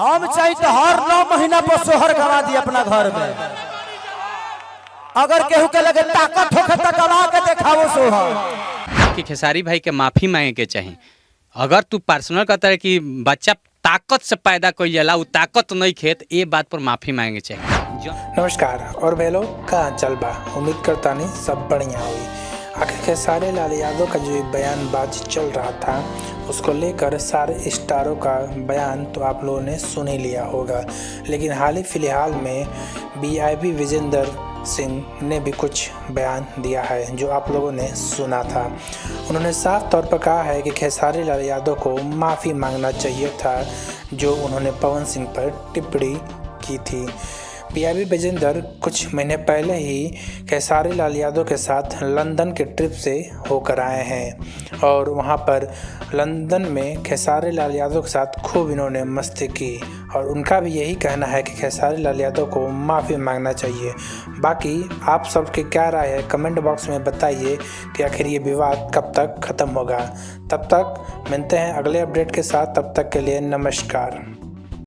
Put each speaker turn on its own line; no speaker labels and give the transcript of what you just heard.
हम चाहिए तो हर 9 महीना पर सोहर गवा दी अपना घर में। अगर केहू के लगे ताकत होखे तो गवा के दिखाओ सोहर।
कि खेसारी भाई के माफी मांगे के चाहिए। अगर तू पर्सनल कहता है कि बच्चा ताकत से पैदा कोई जाला वो ताकत नहीं खेत, ये बात पर माफी मांगे चाहिए।
नमस्कार और भेलो का चल बा, उम्मीद करता नहीं सब बढ़िया हुई। आखिर खेसारी लाल यादव का जो बयानबाजी चल रहा था उसको लेकर सारे स्टारों का बयान तो आप लोगों ने सुन ही लिया होगा, लेकिन हाल ही फिलहाल में वीआईपी विजेंद्र सिंह ने भी कुछ बयान दिया है जो आप लोगों ने सुना था। उन्होंने साफ तौर पर कहा है कि खेसारी लाल यादव को माफ़ी मांगना चाहिए था जो उन्होंने पवन सिंह पर टिप्पणी की थी। वीआईपी विजेंद्र कुछ महीने पहले ही खेसारी लाल यादव के साथ लंदन के ट्रिप से होकर आए हैं और वहां पर लंदन में खेसारी लाल यादव के साथ खूब इन्होंने मस्ती की और उनका भी यही कहना है कि खेसारी लाल यादव को माफ़ी मांगना चाहिए। बाकी आप सबकी क्या राय है कमेंट बॉक्स में बताइए कि आखिर ये विवाद कब तक ख़त्म होगा। तब तक मिलते हैं अगले अपडेट के साथ, तब तक के लिए नमस्कार।